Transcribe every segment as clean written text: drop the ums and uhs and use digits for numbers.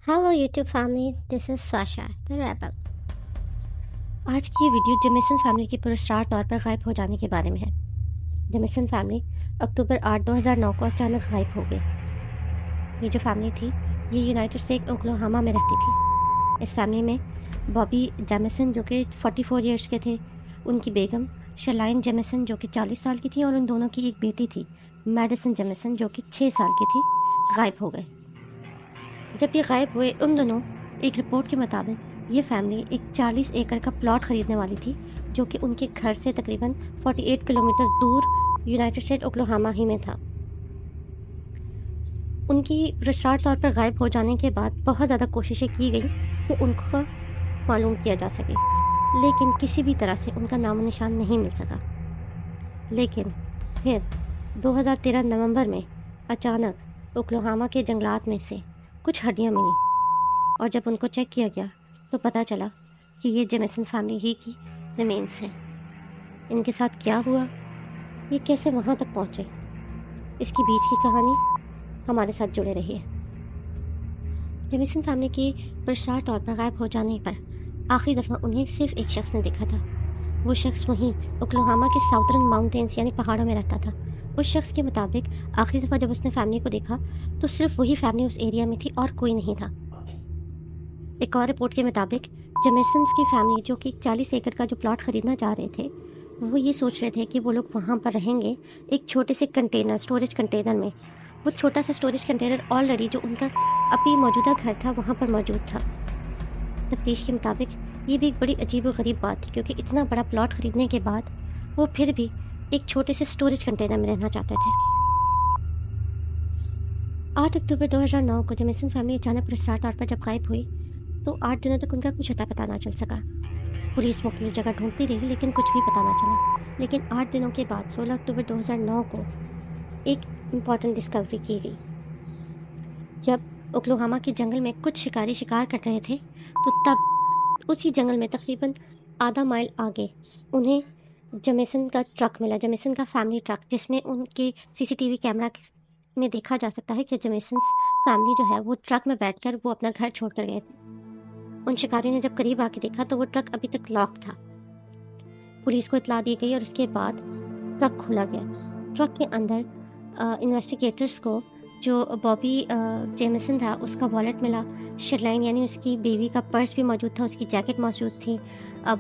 Hello YouTube family, this is Swasha, the rebel. आज की ये वीडियो जेमिसन फैमिली के पुरस्कार तौर पर गायब हो जाने के बारे में है। जेमिसन फैमिली अक्टूबर 8, 2009 को अचानक गायब हो गई। ये जो फैमिली थी, ये यूनाइटेड स्टेट ओक्लाहोमा में रहती थी। इस फैमिली में बॉबी जेमिसन जो कि 44 इयर्स के थे, उनकी बेगम शलाइन जेमिसन जो कि 40 साल की थी और उन दोनों की एक बेटी थी मैडिसन जेमिसन जो कि 6 साल की थी, गायब हो गए। जब ये गायब हुए उन दोनों एक रिपोर्ट के मुताबिक ये फैमिली एक 40 एकड़ का प्लॉट ख़रीदने वाली थी जो कि उनके घर से तकरीबन 48 किलोमीटर दूर यूनाइटेड स्टेट ओक्लाहोमा ही में था। उनकी रजिस्ट्रार तौर पर गायब हो जाने के बाद बहुत ज़्यादा कोशिशें की गई कि उनको मालूम किया जा सके, लेकिन किसी भी तरह से उनका नामो निशान नहीं मिल सका। लेकिन फिर 2013 नवंबर में अचानक ओक्लाहोमा के जंगलात में से कुछ हड्डियाँ मिली और जब उनको चेक किया गया तो पता चला कि ये जेमिसन फैमिली ही की रिमेन्स हैं। इनके साथ क्या हुआ, ये कैसे वहाँ तक पहुँचे, इसकी बीच की कहानी हमारे साथ जुड़े रहिए। जेमिसन फैमिली के पुरस्कार तौर पर गायब हो जाने पर आखिरी दफ़ा उन्हें सिर्फ एक शख्स ने देखा था। वो शख्स वहीं ओक्लाहोमा के साउथर्न माउंटेन्स यानी पहाड़ों में रहता था। उस शख्स के मुताबिक आखिरी दफ़ा जब उसने फैमिली को देखा तो सिर्फ वही फैमिली उस एरिया में थी और कोई नहीं था। एक और रिपोर्ट के मुताबिक जेमिसन की फैमिली जो कि 40 एकड़ का जो प्लॉट ख़रीदना चाह रहे थे, वो ये सोच रहे थे कि वो लोग वहाँ पर रहेंगे एक छोटे से कंटेनर, स्टोरेज कंटेनर में। वो छोटा सा स्टोरेज कंटेनर ऑलरेडी जो उनका अभी मौजूदा घर था वहाँ पर मौजूद था। तफ्तीश के मुताबिक ये भी एक बड़ी अजीब व गरीब बात थी क्योंकि इतना बड़ा प्लॉट ख़रीदने के बाद वो फिर भी एक छोटे से स्टोरेज कंटेनर में रहना चाहते थे। 8 अक्टूबर 2009 को जेमिसन फैमिली अचानक पुरस्कार तौर पर जब गायब हुई तो 8 दिनों तक उनका कुछ अता पता ना चल सका। पुलिस मुख्तलिफ जगह ढूंढती रही लेकिन कुछ भी पता ना चला। लेकिन 8 दिनों के बाद 16 अक्टूबर 2009 को एक इम्पॉर्टेंट डिस्कवरी की गई। जब ओक्लाहोमा के जंगल में कुछ शिकारी शिकार कर रहे थे तो तब उसी जंगल में तकरीबन आधा माइल आगे उन्हें जेमिसन का ट्रक मिला, जेमिसन का फैमिली ट्रक, जिसमें उनके सीसीटीवी कैमरा में देखा जा सकता है कि जेमिसन फैमिली जो है वो ट्रक में बैठकर वो अपना घर छोड़कर गए थे। उन शिकारियों ने जब करीब आके देखा तो वो ट्रक अभी तक लॉक था। पुलिस को इत्तला दी गई और उसके बाद ट्रक खोला गया। ट्रक के अंदर इन्वेस्टिगेटर्स को जो बॉबी जेमिसन था उसका वॉलेट मिला, शरलाइन यानी उसकी बेबी का पर्स भी मौजूद था, उसकी जैकेट मौजूद थी,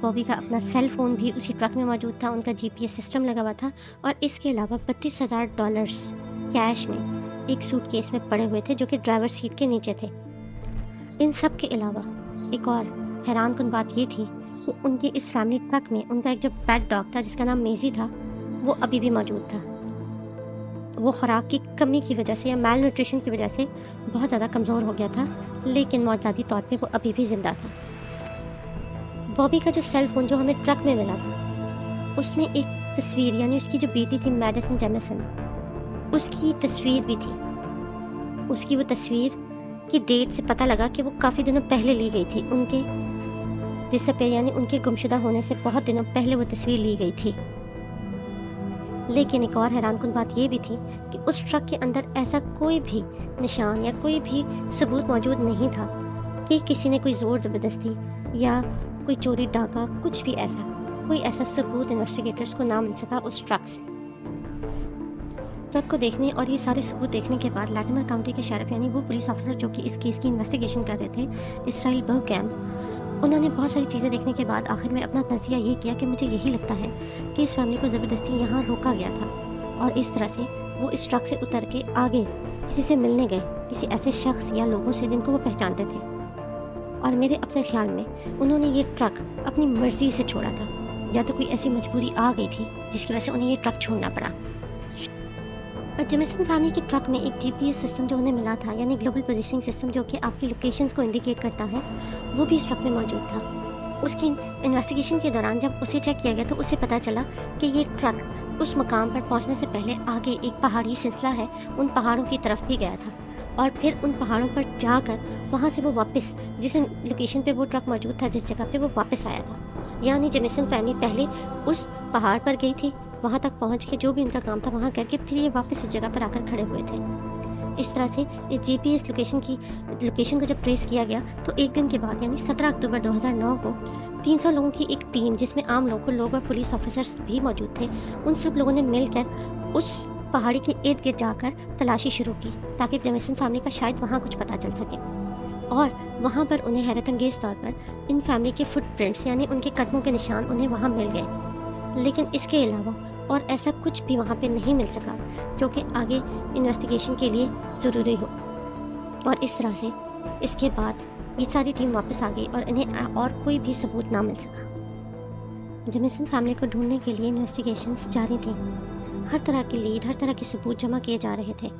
बॉबी का अपना सेल फ़ोन भी उसी ट्रक में मौजूद था, उनका जीपीएस सिस्टम लगा हुआ था और इसके अलावा $32,000 कैश में एक सूटकेस में पड़े हुए थे जो कि ड्राइवर सीट के नीचे थे। इन सब के अलावा एक और हैरानकुन बात ये थी कि उनके इस फैमिली ट्रक में उनका एक जो पेट डॉग था जिसका नाम मेजी था वो अभी भी मौजूद था। वो खुराक की कमी की वजह से या मैल न्यूट्रिशन की वजह से बहुत ज़्यादा कमज़ोर हो गया था, लेकिन मौजूदी तौर पे वो अभी भी ज़िंदा था। बॉबी का जो सेल फ़ोन जो हमें ट्रक में मिला था उसमें एक तस्वीर यानी उसकी जो बेटी थी मैडिसन जेमिसन, उसकी तस्वीर भी थी। उसकी वो तस्वीर की डेट से पता लगा कि वो काफ़ी दिनों पहले ली गई थी। उनके डिसअपीयर यानी उनके गुमशुदा होने से बहुत दिनों पहले वो तस्वीर ली गई थी। लेकिन एक और हैरानकुन बात ये भी थी कि उस ट्रक के अंदर ऐसा कोई भी निशान या कोई भी सबूत मौजूद नहीं था कि किसी ने कोई ज़ोर ज़बरदस्ती या कोई चोरी डाका, कुछ भी कोई ऐसा सबूत इन्वेस्टिगेटर्स को ना मिल सका उस ट्रक से। ट्रक को देखने और ये सारे सबूत देखने के बाद लैटिमर काउंटी के शेरिफ यानी वो पुलिस ऑफिसर जो कि इस केस की इन्वेस्टिगेशन कर रहे थे, इसराइल बर्गकैम्प, उन्होंने बहुत सारी चीज़ें देखने के बाद आखिर में अपना नज़रिया ये किया कि मुझे यही लगता है कि इस फैमिली को ज़बरदस्ती यहाँ रोका गया था और इस तरह से वो इस ट्रक से उतर के आगे किसी से मिलने गए, किसी ऐसे शख्स या लोगों से जिनको वो पहचानते थे। और मेरे अपने ख्याल में उन्होंने ये ट्रक अपनी मर्ज़ी से छोड़ा था या तो कोई ऐसी मजबूरी आ गई थी जिसकी वजह से उन्हें ये ट्रक छोड़ना पड़ा। जेमिसन फैमिली के ट्रक में एक जीपीएस सिस्टम जो उन्हें मिला था यानी ग्लोबल पोजीशनिंग सिस्टम जो कि आपकी लोकेशंस को इंडिकेट करता है, वो भी इस ट्रक में मौजूद था। उसकी इन्वेस्टिगेशन के दौरान जब उसे चेक किया गया तो उसे पता चला कि ये ट्रक उस मकाम पर पहुंचने से पहले आगे एक पहाड़ी सिलसिला है, उन पहाड़ों की तरफ भी गया था और फिर उन पहाड़ों पर जाकर वहाँ से वो वापस जिस लोकेशन पे वो ट्रक मौजूद था, जिस जगह पे वो वापस आया था। यानी जेमिसन फैमिली पहले उस पहाड़ पर गई थी, वहाँ तक पहुँच के जो भी उनका काम था वहाँ करके फिर ये वापस उस जगह पर आकर खड़े हुए थे। इस तरह से इस जीपीएस लोकेशन को जब ट्रेस किया गया तो एक दिन के बाद यानी 17 अक्टूबर 2009 को 300 लोगों की एक टीम, जिसमें आम लोग और पुलिस ऑफिसर्स भी मौजूद थे, उन सब लोगों ने मिलकर उस पहाड़ी के इर्द गिर्द जाकर तलाशी शुरू की ताकि जेमिसन फैमिली का शायद वहाँ कुछ पता चल सके। और वहाँ पर उन्हें हैरत अंगेज तौर पर इन फैमिली के फुटप्रिंट्स यानी उनके कदमों के निशान उन्हें वहाँ मिल गए। लेकिन इसके अलावा और ऐसा कुछ भी वहाँ पे नहीं मिल सका जो कि आगे इन्वेस्टिगेशन के लिए ज़रूरी हो। और इस तरह से इसके बाद ये सारी टीम वापस आ गई और इन्हें और कोई भी सबूत ना मिल सका। जेमिसन फैमिली को ढूंढने के लिए इन्वेस्टिगेशंस जारी थी। हर तरह की लीड, हर तरह के सबूत जमा किए जा रहे थे।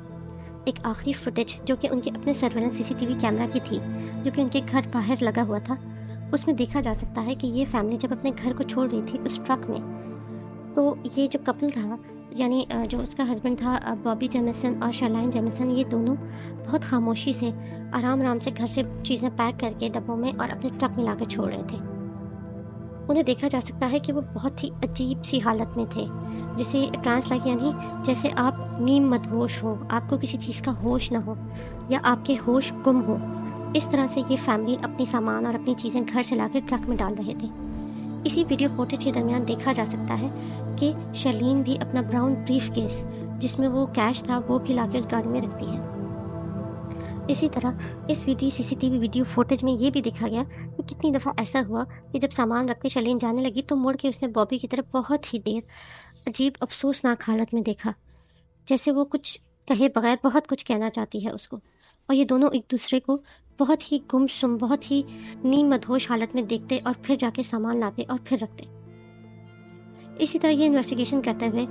एक आखिरी फुटेज जो कि उनके अपने सर्वेलेंस सीसीटीवी कैमरा की थी, जो कि उनके घर बाहर लगा हुआ था, उसमें देखा जा सकता है कि ये फैमिली जब अपने घर को छोड़ रही थी उस ट्रक में, तो ये जो कपल था यानी जो उसका हस्बैंड था बॉबी जेमिसन और शर्लाइन जेमिसन, ये दोनों बहुत खामोशी से आराम से घर से चीज़ें पैक करके डब्बों में और अपने ट्रक में लाकर छोड़ रहे थे। उन्हें देखा जा सकता है कि वो बहुत ही अजीब सी हालत में थे, जिसे ट्रांसलाइक यानी जैसे आप नीम मदहोश हो, आपको किसी चीज़ का होश ना हो या आपके होश गुम हो। इस तरह से ये फैमिली अपनी सामान और अपनी चीज़ें घर से लाकर ट्रक में डाल रहे थे। इसी वीडियो फुटेज के दरमियान देखा जा सकता है कि शर्लीन भी अपना ब्राउन ब्रीफ केस जिसमें वो कैश था वो भी लाके उस गाड़ी में रखती है। इसी तरह इस सीसीटीवी वीडियो फुटेज में ये भी देखा गया कि कितनी दफ़ा ऐसा हुआ कि जब सामान रख के शर्लीन जाने लगी तो मुड़ के उसने बॉबी की तरफ बहुत ही देर अजीब अफसोसनाक हालत में देखा, जैसे वो कुछ कहे बगैर बहुत कुछ कहना चाहती है उसको। और ये दोनों एक दूसरे को बहुत ही गुमसुम, बहुत ही नीम मदहोश हालत में देखते और फिर जाके सामान लाते और फिर रखते। इसी तरह ये इन्वेस्टिगेशन करते हुए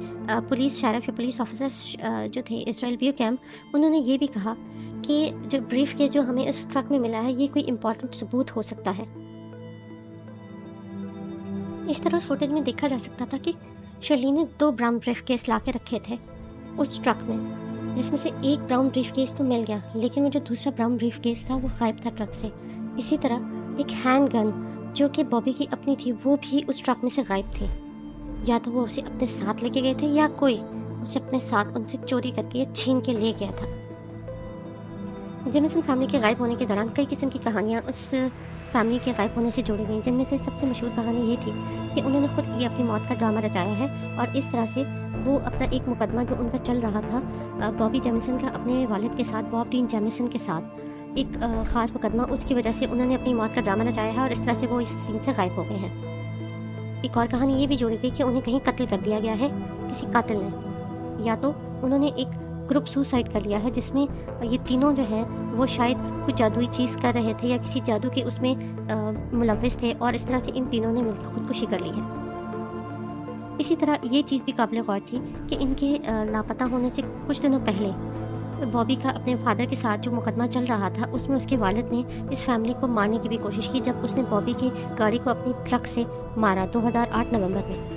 पुलिस शेरिफ या पुलिस ऑफिसर्स जो थे इजराइल व्यू कैम्प, उन्होंने ये भी कहा कि जो ब्रीफ केस जो हमें इस ट्रक में मिला है ये कोई इम्पोर्टेंट सबूत हो सकता है। इस तरह उस फुटेज में देखा जा सकता था कि शर्लीन ने 2 ब्राउन ब्रीफ केस ला के रखे थे उस ट्रक में, जिसमें से एक ब्राउन ब्रीफ केस तो मिल गया, लेकिन वो जो दूसरा ब्राउन ब्रीफ केस था वो गायब था ट्रक से। इसी तरह एक हैंड गन जो कि बॉबी की अपनी थी वो भी उस ट्रक में से गायब थी। या तो वो उसे अपने साथ लेके गए थे या कोई उसे अपने साथ उनसे चोरी करके या छीन के ले गया था। जेमिसन फैमिली के गायब होने के दौरान कई किस्म की कहानियाँ उस फैमिली के गायब होने से जोड़ी गई, जिनमें से सबसे मशहूर कहानी ये थी कि उन्होंने खुद ये अपनी मौत का ड्रामा रचाया है और इस तरह से वो अपना एक मुकदमा जो उनका चल रहा था बॉबी जेमिसन का अपने वालिद के साथ, बॉब डीन जेमिसन के साथ एक ख़ास मुकदमा, उसकी वजह से उन्होंने अपनी मौत का ड्रामा रचाया है और इस तरह से वो इस सीन से गायब हो गए हैं। एक और कहानी ये भी जोड़ी गई कि उन्हें कहीं कत्ल कर दिया गया है किसी कातिल ने, या तो उन्होंने एक ग्रुप सुसाइड कर लिया है जिसमें ये तीनों जो हैं वो शायद कुछ जादुई चीज़ कर रहे थे या किसी जादू के उसमें मुलव्विस थे और इस तरह से इन तीनों ने मिलकर खुदकुशी कर ली है। इसी तरह ये चीज़ भी काबिल गौर थी कि इनके लापता होने से कुछ दिनों पहले बॉबी का अपने फादर के साथ जो मुकदमा चल रहा था उसमें उसके वालिद ने इस फैमिली को मारने की भी कोशिश की, जब उसने बॉबी की गाड़ी को अपनी ट्रक से मारा 2008 नवंबर में।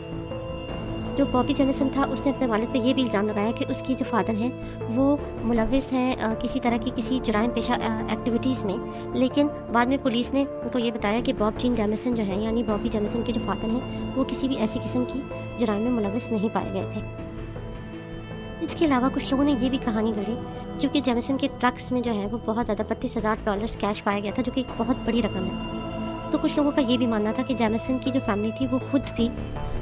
जो बॉबी जेमिसन था उसने अपने वालिद पे ये भी इल्ज़ाम लगाया कि उसकी जो फादर हैं वो मुलव्विस हैं किसी तरह की किसी जुराइम पेशा एक्टिविटीज़ में, लेकिन बाद में पुलिस ने उनको ये बताया कि बॉब जीन जेमिसन जो है यानी बॉबी जेमिसन के जो फादर हैं वो किसी भी ऐसी किस्म की जुराइम में मुलव्विस नहीं पाए गए थे। इसके अलावा कुछ लोगों ने ये भी कहानी गढ़ी क्योंकि जेमिसन के ट्रक्स में जो है वो बहुत ज़्यादा $32,000 कैश पाया गया था, जो कि एक बहुत बड़ी रकम है। तो कुछ लोगों का ये भी मानना था कि जेमिसन की जो फैमिली थी वो खुद भी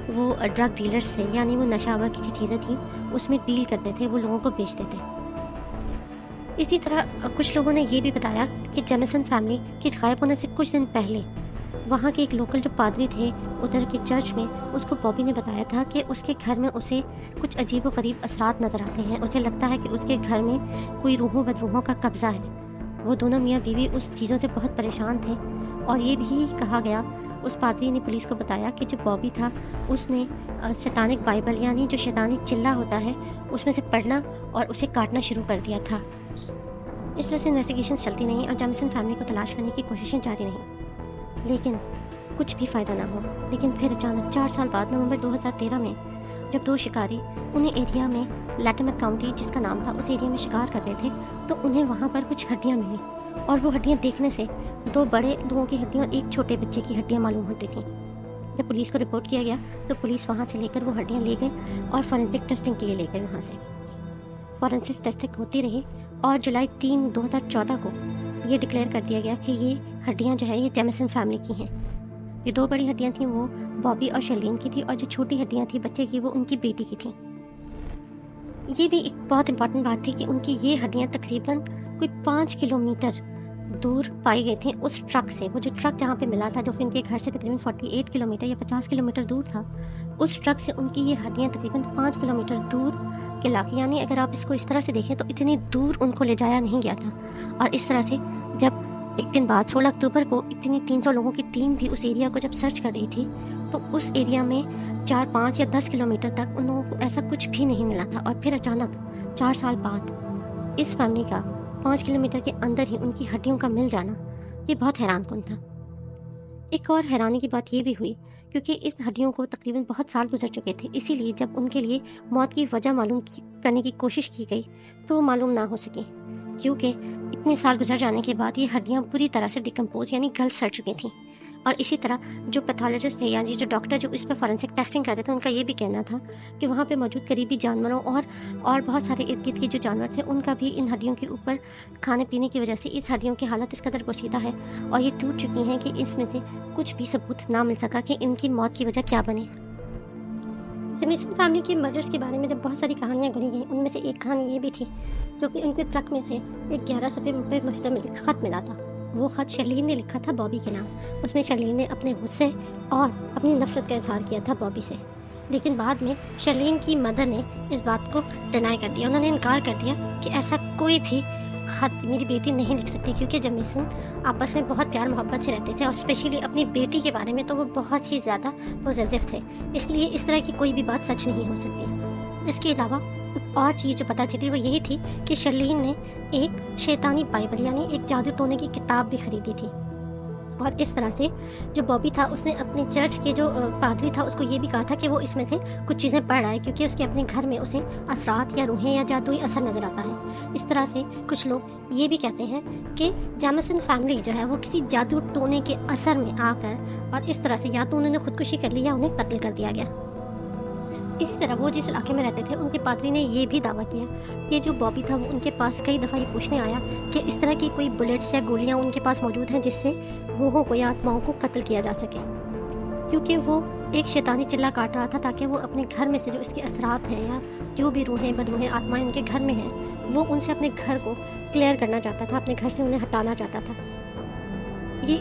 वो ड्रग डीलर्स थे, यानी वो नशावर की जो चीज़ें थी उसमें डील करते थे, वो लोगों को बेचते थे। इसी तरह कुछ लोगों ने ये भी बताया कि जेमिसन फैमिली के गायब होने से कुछ दिन पहले वहाँ के एक लोकल जो पादरी थे उधर के चर्च में, उसको बॉबी ने बताया था कि उसके घर में उसे कुछ अजीब व गरीब असरात नज़र आते हैं। उसे लगता है कि उसके घर में कोई रूहों बदरूहों का कब्ज़ा है। वो दोनों मियाँ बीवी उस चीज़ों से बहुत परेशान थे और ये भी कहा गया, उस पादरी ने पुलिस को बताया कि जो बॉबी था उसने शैतानिक बाइबल यानी जो शैतानी चिल्ला होता है उसमें से पढ़ना और उसे काटना शुरू कर दिया था। इस तरह से इन्वेस्टिगेशन चलती रहीं और जेमिसन फैमिली को तलाश करने की कोशिशें जारी रहीं, लेकिन कुछ भी फ़ायदा ना हो। लेकिन फिर अचानक 4 साल बाद नवंबर 2013 में जब 2 शिकारी उन्हें एरिया में लैटिमर काउंटी जिसका नाम था उस एरिया में शिकार कर रहे थे तो उन्हें वहाँ पर कुछ हड्डियाँ मिली और वो हड्डियाँ देखने से 2 बड़े लोगों की हड्डियाँ और एक छोटे बच्चे की हड्डियाँ मालूम होती थी। जब पुलिस को रिपोर्ट किया गया तो पुलिस वहाँ से लेकर वो हड्डियाँ ले गए और फॉरेंसिक टेस्टिंग के लिए ले गए। वहाँ से फॉरेंसिक टेस्टिंग होती रही और जुलाई 3, 2014 को ये डिक्लेयर कर दिया गया कि ये हड्डियाँ जो है ये जेमिसन फैमिली की हैं। ये 2 बड़ी हड्डियाँ थीं वो बॉबी और शर्लीन की थी, और जो छोटी हड्डियाँ थी बच्चे की वो उनकी बेटी की थी। ये भी एक बहुत इंपॉर्टेंट बात थी कि उनकी ये हड्डियाँ तकरीबन कोई 5 किलोमीटर दूर पाई गई थी उस ट्रक से। वो जो ट्रक जहाँ पे मिला था, जो कि उनके घर से तकरीबन 48 किलोमीटर या 50 किलोमीटर दूर था, उस ट्रक से उनकी ये हड्डियाँ तकरीबन 5 किलोमीटर दूर के इलाके, यानी अगर आप इसको इस तरह से देखें तो इतनी दूर उनको ले जाया नहीं गया था। और इस तरह से जब एक दिन बाद 16 अक्टूबर को इतनी 300 लोगों की टीम भी उस एरिया को जब सर्च कर रही थी, तो उस एरिया में 4, 5 या 10 किलोमीटर तक उन लोगों को ऐसा कुछ भी नहीं मिला था। और फिर अचानक 4 साल बाद इस फैमिली का 5 किलोमीटर के अंदर ही उनकी हड्डियों का मिल जाना, ये बहुत हैरानकुन था। एक और हैरानी की बात ये भी हुई क्योंकि इस हड्डियों को तकरीबन बहुत साल गुजर चुके थे, इसीलिए जब उनके लिए मौत की वजह करने की कोशिश की गई तो वो मालूम ना हो सकी, क्योंकि इतने साल गुजर जाने के बाद ये हड्डियाँ पूरी तरह से डिकम्पोज यानी गल सड़ चुकी थीं। और इसी तरह जो पैथोलॉजिस्ट थे यानी जो डॉक्टर जो इस पर फॉरेंसिक टेस्टिंग कर रहे थे, उनका ये भी कहना था कि वहाँ पे मौजूद करीबी जानवरों और बहुत सारे इर्द गिर्द के जो जानवर थे उनका भी इन हड्डियों के ऊपर खाने पीने की वजह से इस हड्डियों की हालत इस कदर पोशीदा है और ये टूट चुकी हैं कि इसमें से कुछ भी सबूत ना मिल सका कि इनकी मौत की वजह क्या बनी। जेमिसन फैमिली के मर्डर्स के बारे में जब बहुत सारी कहानियाँ गढ़ी गई, उनमें से एक कहानी ये भी थी जो कि उनके ट्रक में से एक 11 सफ़े पे मुश्तमिल ख़त मिला था। वो ख़त शर्लीन ने लिखा था बॉबी के नाम। उसमें शर्लीन ने अपने गुस्से और अपनी नफ़रत का इजहार किया था बॉबी से, लेकिन बाद में शर्लीन की मदर ने इस बात को डिनाई कर दिया। उन्होंने इनकार कर दिया कि ऐसा कोई भी ख़त मेरी बेटी नहीं लिख सकती, क्योंकि जेमिसन आपस में बहुत प्यार मोहब्बत से रहते थे और स्पेशली अपनी बेटी के बारे में तो वो बहुत ही ज़्यादा पॉजिटिव थे, इसलिए इस तरह की कोई भी बात सच नहीं हो सकती। इसके अलावा और चीज़ जो पता चली वो यही थी कि शर्लीन ने एक शैतानी बाइबल यानी एक जादू टोने की किताब भी खरीदी थी। और इस तरह से जो बॉबी था उसने अपने चर्च के जो पादरी था उसको ये भी कहा था कि वो इसमें से कुछ चीज़ें पढ़ रहा है, क्योंकि उसके अपने घर में उसे असरात या रूहें या जादुई असर नज़र आता है। इस तरह से कुछ लोग ये भी कहते हैं कि जेमिसन फैमिली जो है वो किसी जादू टोने के असर में आकर और इस तरह से या तो उन्होंने खुदकुशी कर ली या उन्हें कत्ल कर दिया गया। इसी तरह वो जिस इलाके में रहते थे उनके पादरी ने ये भी दावा किया कि जो बॉबी था वो उनके पास कई दफ़ा ये पूछने आया कि इस तरह की कोई बुलेट्स या गोलियां उनके पास मौजूद हैं जिससे रूहों को या आत्माओं को कत्ल किया जा सके, क्योंकि वो एक शैतानी चिल्ला काट रहा था ताकि वो अपने घर में से जो उसके असरात हैं या जो भी रूहें बदरूहें आत्माएं उनके घर में हैं वो उनसे अपने घर को क्लियर करना चाहता था, अपने घर से उन्हें हटाना चाहता था।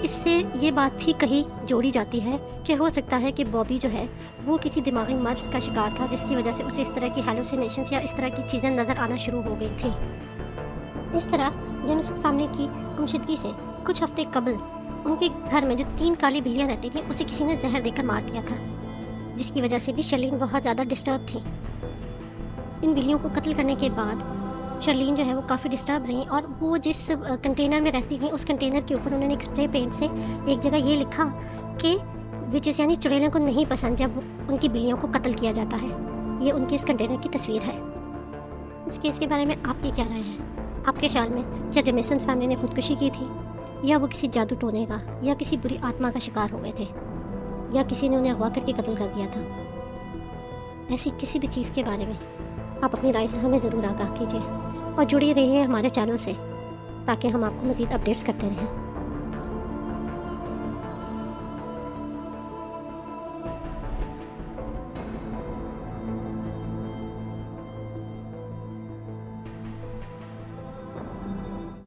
इससे ये बात भी कही जोड़ी जाती है कि हो सकता है कि बॉबी जो है वो किसी दिमागी मर्ज का शिकार था जिसकी वजह से उसे इस तरह की हेलुसिनेशंस या इस तरह की चीज़ें नज़र आना शुरू हो गई थी। इस तरह जेमिसन फैमिली की गुमशुदगी से कुछ हफ्ते कबल उनके घर में जो 3 काली बिल्लियाँ रहती थी उसे किसी ने जहर देकर मार दिया था, जिसकी वजह से भी शर्लीन बहुत ज़्यादा डिस्टर्ब थी। इन बिल्लियों को कत्ल करने के बाद शर्लीन जो है वो काफ़ी डिस्टर्ब रही और वो जिस कंटेनर में रहती थी उस कंटेनर के ऊपर उन्होंने एक स्प्रे पेंट से एक जगह ये लिखा कि विचेस यानी चुड़ैलों को नहीं पसंद जब उनकी बिल्लियों को कत्ल किया जाता है। ये उनके इस कंटेनर की तस्वीर है। इस केस के बारे में आपकी क्या राय है? आपके ख्याल में क्या जेमिसन फैमिली ने खुदकुशी की थी या वो किसी जादू टोने का या किसी बुरी आत्मा का शिकार हो गए थे या किसी ने उन्हें अगवा करके कत्ल कर दिया था? ऐसी किसी भी चीज़ के बारे में आप अपनी राय से हमें ज़रूर आगाह कीजिए और जुड़ी रहिए हमारे चैनल से ताकि हम आपको मज़ीद अपडेट्स करते रहें।